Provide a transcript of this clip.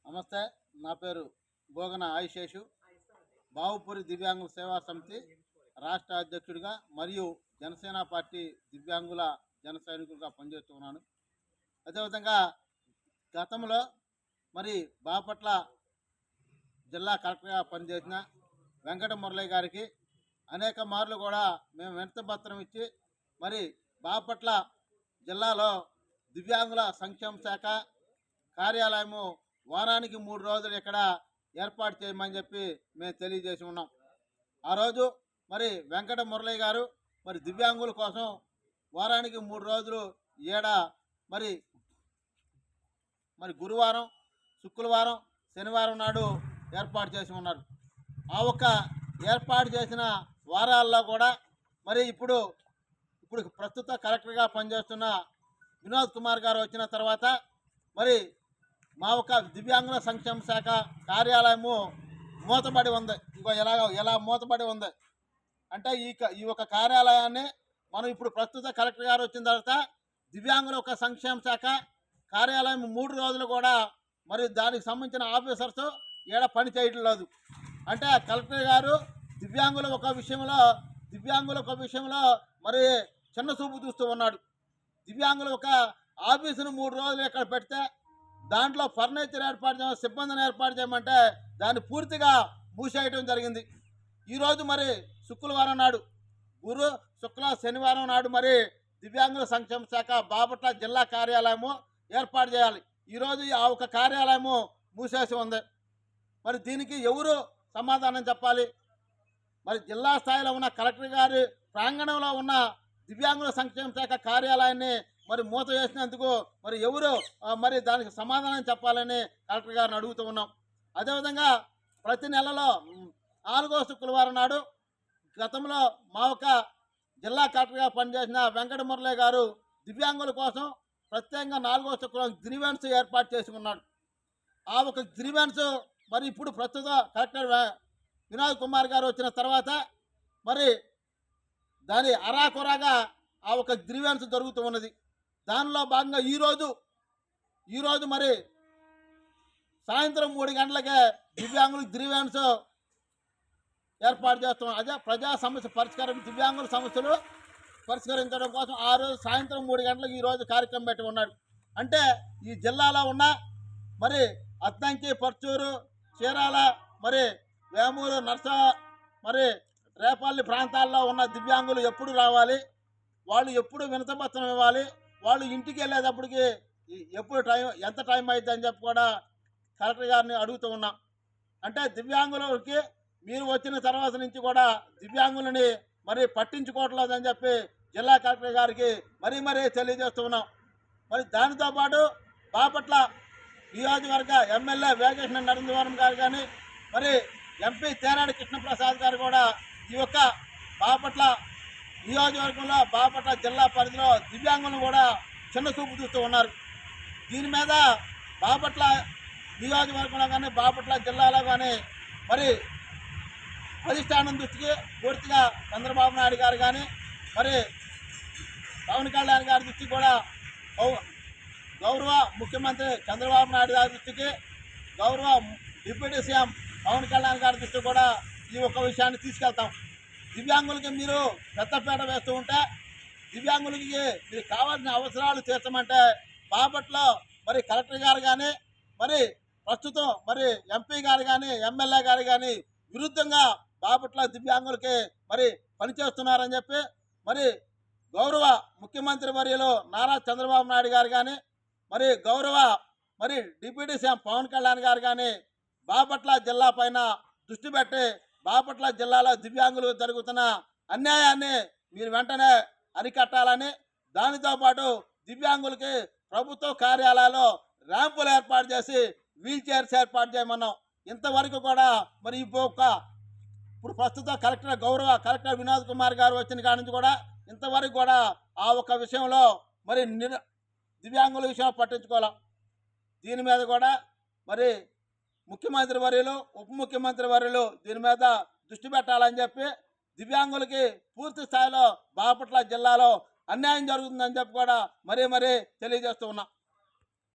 నమస్తే. నా పేరు గోగన ఆయుషేషు. బావుపూరి దివ్యాంగుల సేవా సమితి రాష్ట్ర అధ్యక్షుడిగా మరియు జనసేన పార్టీ దివ్యాంగుల జన సైనికులుగా పనిచేస్తున్నాను. అదేవిధంగా గతంలో బాపట్ల జిల్లా కలెక్టర్గా పనిచేసిన వెంకట మురళి గారికి అనేక మార్లు కూడా మేము వినతి పత్రం ఇచ్చి బాపట్ల జిల్లాలో దివ్యాంగుల సంక్షేమ శాఖ కార్యాలయము వారానికి 3 రోజులు ఇక్కడ ఏర్పాటు చేయమని చెప్పి మేము తెలియజేసి ఉన్నాం. ఆ రోజు వెంకట మురళి గారు దివ్యాంగుల కోసం వారానికి 3 రోజులు ఏడ గురువారం, శుక్రవారం, శనివారం నాడు ఏర్పాటు చేసి ఉన్నారు. ఆ ఒక్క ఏర్పాటు చేసిన వారాల్లో కూడా ఇప్పుడు ప్రస్తుత కలెక్టర్గా పనిచేస్తున్న వినోద్ కుమార్ గారు వచ్చిన తర్వాత మా ఒక దివ్యాంగుల సంక్షేమ శాఖ కార్యాలయము మూతపడి ఉంది. ఇంకో ఎలా మూతపడి ఉంది అంటే ఈ ఒక కార్యాలయాన్ని మనం ఇప్పుడు ప్రస్తుత కలెక్టర్ గారు వచ్చిన తర్వాత దివ్యాంగుల ఒక సంక్షేమ శాఖ కార్యాలయం 3 రోజులు కూడా దానికి సంబంధించిన ఆఫీసర్స్ ఏడ పని చేయడం లేదు. అంటే కలెక్టర్ గారు దివ్యాంగుల ఒక విషయంలో చిన్న చూపు చూస్తూ ఉన్నాడు. దివ్యాంగుల ఒక ఆఫీసును 3 రోజులు ఇక్కడ పెడితే దాంట్లో ఫర్నిచర్ ఏర్పాటు చేయడం, సిబ్బందిని ఏర్పాటు చేయమంటే దాన్ని పూర్తిగా మూసేయడం జరిగింది. ఈరోజు శుక్రవారం నాడు, గురు శుక్ర శనివారం నాడు దివ్యాంగుల సంక్షేమ శాఖ బాపట్ల జిల్లా కార్యాలయము ఏర్పాటు చేయాలి. ఈరోజు ఆ ఒక కార్యాలయము మూసేసి ఉంది. దీనికి ఎవరు సమాధానం చెప్పాలి? జిల్లా స్థాయిలో ఉన్న కలెక్టర్ గారి ప్రాంగణంలో ఉన్న దివ్యాంగుల సంక్షేమ శాఖ కార్యాలయాన్ని మూత వేసినందుకు ఎవరు దానికి సమాధానం చెప్పాలని కలెక్టర్ గారిని అడుగుతూ ఉన్నాం. అదేవిధంగా ప్రతి నెలలో 4వ శుక్రవారం నాడు గతంలో మా ఒక జిల్లా కలెక్టర్గా పనిచేసిన వెంకట మురళి గారు దివ్యాంగుల కోసం ప్రత్యేకంగా 4వ శుక్రవారం గ్రీవెన్స్ ఏర్పాటు చేసి ఉన్నాడు. ఆ ఒక గ్రీవెన్స్ ఇప్పుడు ప్రస్తుత కలెక్టర్ వినోద్ కుమార్ గారు వచ్చిన తర్వాత దాని అరాకొరాగా ఆ ఒక గ్రీవెన్స్ జరుగుతూ ఉన్నది. దానిలో భాగంగా ఈరోజు సాయంత్రం 3 గంటలకే దివ్యాంగులకు గ్రీవెన్స్ ఏర్పాటు చేస్తున్నాం. అదే ప్రజా సమస్య పరిష్కారం, దివ్యాంగుల సమస్యలు పరిష్కరించడం కోసం ఆ రోజు సాయంత్రం 3 గంటలకు ఈరోజు కార్యక్రమం పెట్టి ఉన్నాడు. అంటే ఈ జిల్లాలో ఉన్న అద్దంకి, పర్చూరు, చీరాల, వేమూరు, నర్స, రేపల్లి ప్రాంతాల్లో ఉన్న దివ్యాంగులు ఎప్పుడు రావాలి, వాళ్ళు ఎప్పుడు వినతిపత్రం ఇవ్వాలి, వాళ్ళు ఇంటికి వెళ్ళేటప్పటికి ఎప్పుడు ఎంత టైం అవుతుంది అని చెప్పి కూడా కలెక్టర్ గారిని అడుగుతూ ఉన్నాం. అంటే దివ్యాంగులకి మీరు వచ్చిన తర్వాత నుంచి కూడా దివ్యాంగులని పట్టించుకోవట్లేదని చెప్పి జిల్లా కలెక్టర్ గారికి మరీ తెలియజేస్తూ ఉన్నాం. దానితో పాటు బాపట్ల నియోజకవర్గ ఎమ్మెల్యే వేగేశ్వర నరేంద్రవరం గారు కానీ ఎంపీ తేరాడి కృష్ణప్రసాద్ గారు కూడా ఈ యొక్క బాపట్ల నియోజకవర్గంలో బాపట్ల జిల్లా పరిధిలో దివ్యాంగులను కూడా చిన్న చూపు చూస్తూ ఉన్నారు. దీని మీద బాపట్ల నియోజకవర్గంలో కానీ బాపట్ల జిల్లాలో కానీ అధిష్టానం దృష్టికి పూర్తిగా చంద్రబాబు నాయుడు గారు కానీ పవన్ కళ్యాణ్ గారి దృష్టికి కూడా గౌరవ ముఖ్యమంత్రి చంద్రబాబు నాయుడు గారి దృష్టికి, గౌరవ డిప్యూటీ సీఎం పవన్ కళ్యాణ్ గారి దృష్టికి కూడా ఈ ఒక్క విషయాన్ని తీసుకెళ్తాం. దివ్యాంగులకి మీరు పెద్దపేట వేస్తూ ఉంటే దివ్యాంగులకి మీరు కావాల్సిన అవసరాలు తీర్చమంటే బాపట్లో కలెక్టర్ గారు కానీ ప్రస్తుతం ఎంపీ గారు కానీ ఎమ్మెల్యే గారు కానీ విరుద్ధంగా బాపట్ల దివ్యాంగులకి పనిచేస్తున్నారని చెప్పి గౌరవ ముఖ్యమంత్రి వర్యులు నారా చంద్రబాబు నాయుడు గారు కానీ గౌరవ డిప్యూటీ సీఎం పవన్ కళ్యాణ్ గారు కానీ బాపట్ల జిల్లా పైన దృష్టి పెట్టి బాపట్ల జిల్లాలో దివ్యాంగులకు జరుగుతున్న అన్యాయాన్ని మీరు వెంటనే అరికట్టాలని, దానితో పాటు దివ్యాంగులకి ప్రభుత్వ కార్యాలయాల్లో ర్యాంపులు ఏర్పాటు చేసి వీల్ చైర్స్ ఏర్పాటు చేయమన్నాం. ఇంతవరకు కూడా ఇప్పుడు ప్రస్తుత గౌరవ కలెక్టర్ వినోద్ కుమార్ గారు వచ్చిన కాడి నుంచి కూడా ఇంతవరకు కూడా ఆ ఒక విషయంలో దివ్యాంగుల విషయం పట్టించుకోవాలి. దీని మీద కూడా ముఖ్యమంత్రి వర్యులు, ఉప ముఖ్యమంత్రి వర్యులు దీని మీద దృష్టి పెట్టాలని చెప్పి దివ్యాంగులకి పూర్తి స్థాయిలో బాపట్ల జిల్లాలో అన్యాయం జరుగుతుందని చెప్పి కూడా మరీ తెలియజేస్తూ ఉన్నాం.